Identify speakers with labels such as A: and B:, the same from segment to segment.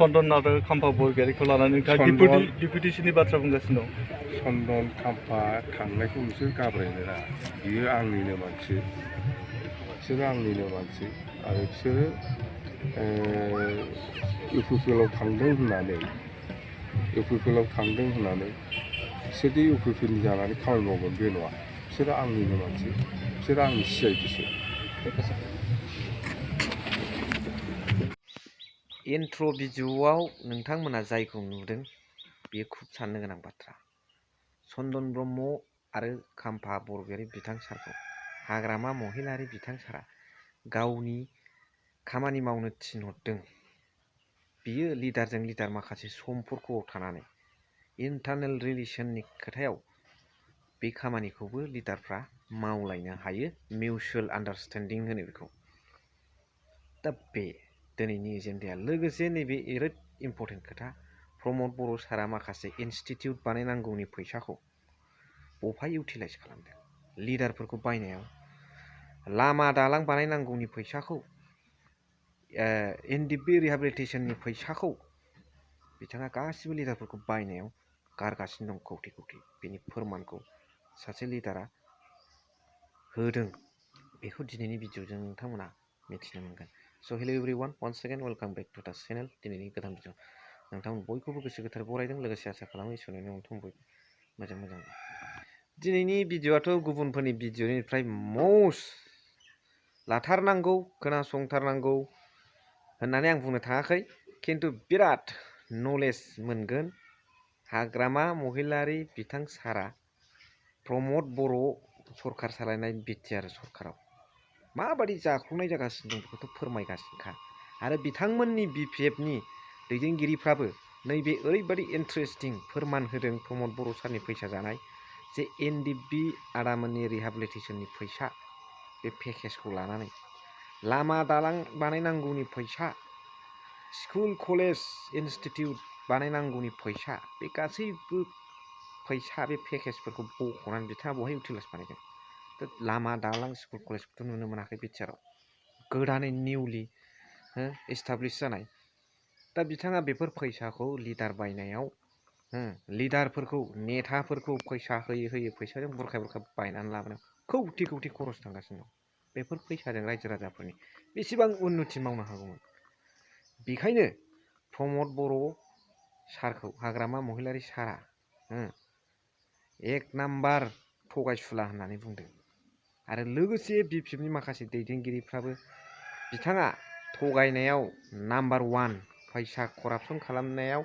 A: सन्दन आरो खाम्फा बरगयारिखौ लानानै डिपुटेसननि बाथ्रा बुंगासिनो दं
B: सन्दन खाम्फा थांनायखौ बिसोर गाब्रायनो नाङा बियो आंनिनो मानसि बिसोरो आंनिनो मानसि आरो बिसोरो इउपिपिएलआव थांदों होननानै बिसोरदि इउपिपिएलनि जानानै खामानि मावगोन बे नङा बिसोरो आंनिनो मानसि बिसोरो आंनि सिआइटिसो
C: इन्ट्र' भिडिअ'आव नोंथांमोना जायखौ नुदों बेयो खुब साननो गोनां बाथ्रा सन्दन ब्रह्म आरो खाम्फा बरगयारि बिथां सारखौ हाग्रामा महिलारि बिथां सारा गावनि खामानि मावनो थिनहरदों बियो लिडारजों लिडार माखासे सम्पर्कआव थानानै इन्टारनेल रिलेसननि खोथायाव बे खामानिखौबो लिडारफ्रा मावलायनो हायो मिउचुवेल आन्डारस्टेन्डिं होनो बेखौ दा बे दिनैनि एजेन्डाया लोगोसे नैबे ओरैद इम्पर्टेन्ट खोथा प्रमद बर' सारा माखासे इनस्टिटिउट बानायनांगौनि फैसाखौ बबेहाय इउटिलाइज खालामदों लिडारफोरखौ बायनायाव लामा दालां बानायनांगौनि फैसाखौ एनडिपि रिहेबिलिटेसननि फैसाखौ बिथाङा गासिबो लिडारफोरखौ बायनायाव गारगासिनो दं कौटि कौटि बेनि फोरमानखौ सासे लिडारा होदों बेखौ दिनैनि भिडिअ'जों नोंथांमोना मिथिनो मोनगोन so' hello' everyone once again welcome back to the channel दिनैनि गोदान भिडिअ नोंथांमोन बयखौबो गोसो गोथार बरायदों लोगोसे आसा खालामो इसोरनि अनथोब बयबो मोजां दिनैनि भिडिअ'आथ' गुबुनफोरनि भिडिअ'निफ्राय मस्ट लाथारनांगौ खोनासंथारनांगौ होननानै आं बुंनो थाङाखै खिन्थु बिराद नलेज मोनगोन हाग्रामा महिलारि बिथां सारा प्रमद बर' सरकार सालायनाय बिटिआर सरकाराव माबादि जाख्लंनाय जागासिनो दं बेखौथ' फोरमायगासिनोखा आरो बिथांमोननि बिपिएफनि दैदेनगिरिफ्राबो नैबे ओरैबादि इन्टारेस्टिं फोरमान होदों प्रमद बर' सारनि फैसा जानाय जे एनडिपि आदामोननि रिहेबिलिटेसननि फैसा बे पेकेजखौ लानानै लामा दालां बानायनांगौनि फैसा स्कुल कलेज इनस्टिटिउट बानायनांगौनि फैसा बे गासैबो फैसा बे पेकेजफोरखौ बख'नानै बिथाङा बहाय इउटिलाइज बानायदों लामा दालां स्कुल कलेजखौथ' नुनो मोनाखै बिटिआराव गोदानै निउलि एस्टाब्लिश जानाय दा बिथाङा बेफोर फैसाखौ लिडार बायनायाव लिडारफोरखौ नेताफोरखौ फैसा होयै फैसाजों बुरखाय बायनानै लाबोनायाव कौटि कौटि खरस थांगासिनो दं बेफोर फैसाजों रायजो राजाफोरनि बेसेबां उन्नति मावनो हागौमोन बेखायनो प्रमद बर' सारखौ हाग्रामा महिलारि सारा एक नाम्बार थगायसुला होननानै बुंदों आरो लोगोसे बिपिएफनि माखासे दैदेनगिरिफ्राबो बिथाङा थगायनायाव नाम्बार 1 फैसा करापसन खालामनायाव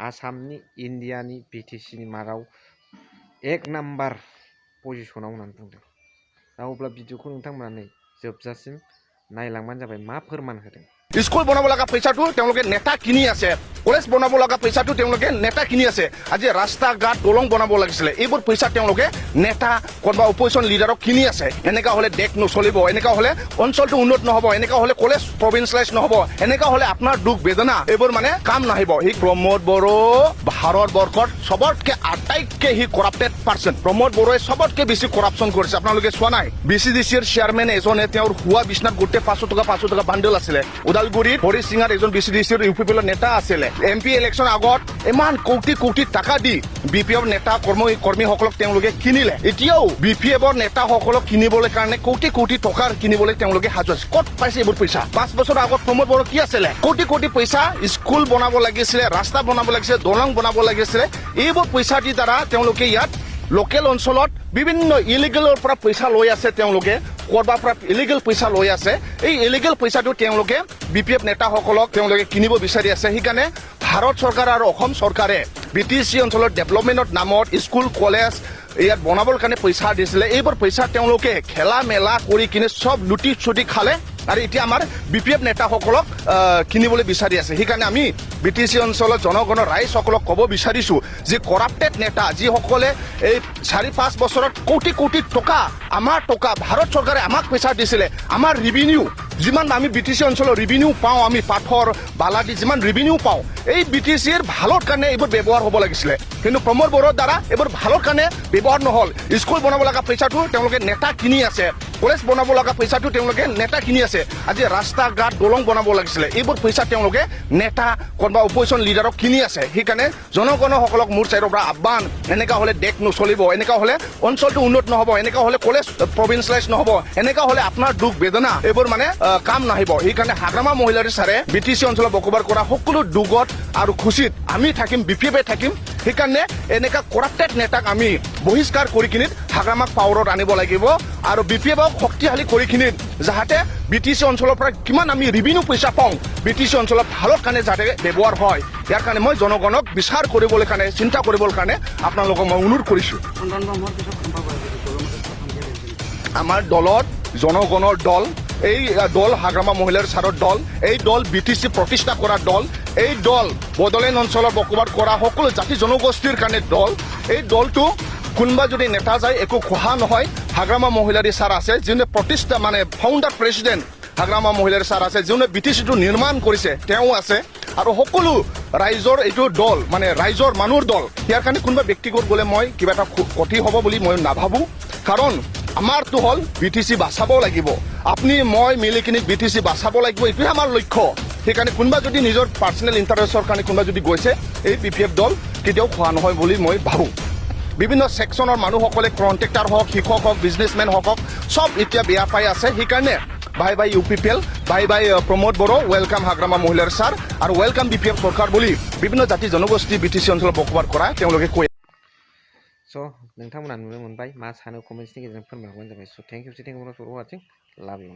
C: आसामनि इन्डियानि बिटिसिनि मादाव एक नाम्बार पजिसनाव होननानै बुंदों दा अब्ला भिडिअखौ नोंथांमोना नै जोबजासिम नायलांबानो जाबाय मा फोरमान होदों
D: स्कुल बनाब लगा पैसाটো তেওঁলোকে নেতা কিনি আছে কলেজ বনাব লগা পইচাটো তেওঁলোকে নেতা কিনি আছে আজি ৰাস্তা ঘাট দলং বনাব লাগিছিল এইবোৰ পইচা তেওঁলোকে নেতা কোনবা অপজিশন লিডাৰক কিনি আছে এনেকা হলে দেশ নচলিব এনেকা হলে অঞ্চলটো উন্নত নহব এনেকা হলে কলেজ প্ৰভিন্সিয়েলাইজ নহব এনেকা হলে আপোনাৰ দুখ বেদনা এইবোৰ মানে কাম নাহিব হি প্ৰমোদ বড়ো ভাৰতবৰ্ষৰ সবতকে আটাইতকে হি কৰাপ্টেড পাৰসন প্ৰমোদ বড়োৱে সবতকে বেছি কৰাপচন কৰিছে আপোনালোকে চোৱা নাই বিসিডিসিৰ চেয়াৰমেন এজনে তেওঁৰ হুৱা বিছনাত গোটে 500 টকা বান্ডল আছিল ওদালগুৰিত হৰি সিঙৰ এজন বিসিডিসিৰ ইউপিপিএলৰ নেতা আছিল এমপি ইলেকশন আগত ইমান কোটি কোটি টাকা দি বিপিএফ নেতা কৰ্মীসকলক তেওঁলোকে কিনিলে এতিয়াও বিপিএফৰ নেতাসকলক কিনিবলৈ কাৰণে কোটি কোটি টকাৰ কিনিবলৈ তেওঁলোকে সাজু আছে ক'ত পাইছে এইবোৰ পইচা 5 বছৰ আগত প্ৰমোদ বড়ো কি আছিল কোটি কোটি পইচা স্কুল বনাব লাগিছিল ৰাস্তা বনাব লাগিছিল দলং বনাব লাগিছিল এইবোৰ পইচা দি দ্বাৰা তেওঁলোকে ইয়াত লোকেল অঞ্চলত বিভিন্ন ইলিগেলৰ পৰা পইচা লৈ আছে তেওঁলোকে কৰবাৰ পৰা ইলিগেল পইচা লৈ আছে এই ইলিগেল পইচাটো তেওঁলোকে বিপিএফ নেতাসকলক তেওঁলোকে কিনিব বিচাৰি আছে সেইকাৰণে ভাৰত চৰকাৰ আৰু অসম চৰকাৰে বিটিসি অঞ্চলৰ ডেভেলপমেন্টৰ নামত স্কুল কলেজ ইয়াত বনাবৰ কাৰণে পইচা দিছিলে এইবোৰ পইচা তেওঁলোকে খেলা মেলা কৰি কিনে সব লুটি চুটি খালে আৰু এতিয়া আমাৰ বিপিএফ নেতাসকলক কিনিবলৈ বিচাৰি আছে সেইকাৰণে আমি বিটিসি অঞ্চলৰ জনগণৰ ৰাইজসকলক ক'ব বিচাৰিছো যে কৰাপ্টেড নেতা যিসকলে এই 4-5 বছৰত কোটি কোটি টকা আমাৰ টকা ভাৰত চৰকাৰে আমাক পইচা দিছিলে আমাৰ ৰেভিনিউ যিমান আমি বিটিসি অঞ্চলৰ ৰেভিনিউ পাওঁ আমি পাথৰ বালাদি যিমান ৰেভিনিউ পাওঁ এই বিটিসিৰ ভালৰ কাৰণে এইবোৰ ব্যৱহাৰ হ'ব লাগিছিল কিন্তু প্ৰমোদ বড়োৰ দ্বাৰা এইবোৰ ভালৰ কাৰণে ব্যৱহাৰ নহল স্কুল বনাব লগা পইচাটো তেওঁলোকে নেতা কিনি আছে কলেজ বনাব লগা পইচাটো তেওঁলোকে নেতা কিনি আছে আজি ৰাস্তা ঘাট দলং বনাব লাগিছিলে এইবোৰ পইচা তেওঁলোকে নেতা কোনোবা অপজিশ্যন লিডাৰক কিনি আছে সেইকাৰণে জনগণসকলক মোৰ চাইডৰ পৰা আহ্বান এনেকা হ'লে দেশ নচলিব এনেকা হ'লে অঞ্চলটো উন্নত নহ'ব এনেকা হ'লে কলেজ প্ৰভিন্সিয়েলাইজ নহ'ব এনেকা হ'লে আপোনাৰ দুখ বেদনা এইবোৰ মানে কাম নাহিব সেইকাৰণে হাগ্ৰামা মহিলাৰী ছাৰে BTC অঞ্চলত বকবাৰ কৰা সকলো দুখত আৰু খুচিত আমি থাকিম BPF থাকিম সেইকাৰণে এনেকা কৰাপ্টেড নেতাক আমি বহিষ্কাৰ কৰি কিনি হাগ্ৰামাক পাৱাৰত আনিব লাগিব আৰু BPFক শক্তিশালী কৰি কিনি যাতে BTC অঞ্চলৰ পৰা কিমান আমি ৰেভিনিউ পইচা পাওঁ BTC অঞ্চলত ভালৰ কাৰণে যাতে ব্যৱহাৰ হয় ইয়াৰ কাৰণে মই জনগণক বিচাৰ কৰিবলৈ কাৰণে চিন্তা কৰিবলৈ কাৰণে আপোনালোকক মই অনুৰোধ কৰিছোঁ আমাৰ দলত জনগণৰ দল এই দল হাগ্ৰামা মহিলাৰ ছাৰৰ দল এই দল BTC প্ৰতিষ্ঠা কৰা দল এই দল বডোলেণ্ড অঞ্চলৰ বকবাদ কৰা সকলো জাতি জনগোষ্ঠীৰ কাৰণে দল এই দলটো কোনোবা যদি নেতা যায় একো খোহা নহয় হাগ্ৰামা মহিলাৰী ছাৰ আছে যোনে প্ৰতিষ্ঠা মানে founder president Hagrama Mohilary sir আছে যোনে BTCটো নিৰ্মাণ কৰিছে তেওঁ আছে আৰু সকলো ৰাইজৰ এইটো দল মানে ৰাইজৰ মানুহৰ দল ইয়াৰ কাৰণে কোনোবা ব্যক্তিগত গ'লে মই কিবা এটা ক্ষতি হ'ব বুলি মই নাভাবোঁ কাৰণ আমাৰটো হ'ল BTC বাচাব লাগিব আপুনি মই মিলি কিনি BTC বাচাব লাগিব এইটোৱে আমাৰ লক্ষ্য সেইকাৰণে কোনোবা যদি নিজৰ পাৰ্চনেল ইণ্টাৰেষ্টৰ কাৰণে কোনোবা যদি গৈছে এই BPF দল কেতিয়াও খোৱা নহয় বুলি মই ভাবোঁ বিভিন্ন ছেকশ্যনৰ মানুহসকলে কণ্ট্ৰেক্টাৰ হওক শিক্ষক হওক বিজনেছমেন হওক সব এতিয়া বেয়া পাই আছে সেইকাৰণে bye bye UPPL bye bye Pramod Boro welcome Hagrama মহিলাৰ ছাৰ আৰু ৱেলকাম BPF চৰকাৰ বুলি বিভিন্ন জাতি জনগোষ্ঠী BTC অঞ্চলত বকবাদ কৰা তেওঁলোকে কৈ
C: स' नोंथांमोना नुनो मोनबाय मा सानो कमेन्ट्सनि गेजेरजों फोरमायहरबानो जाबाय स' थेंक इउ फर वाचिं लाभ इउ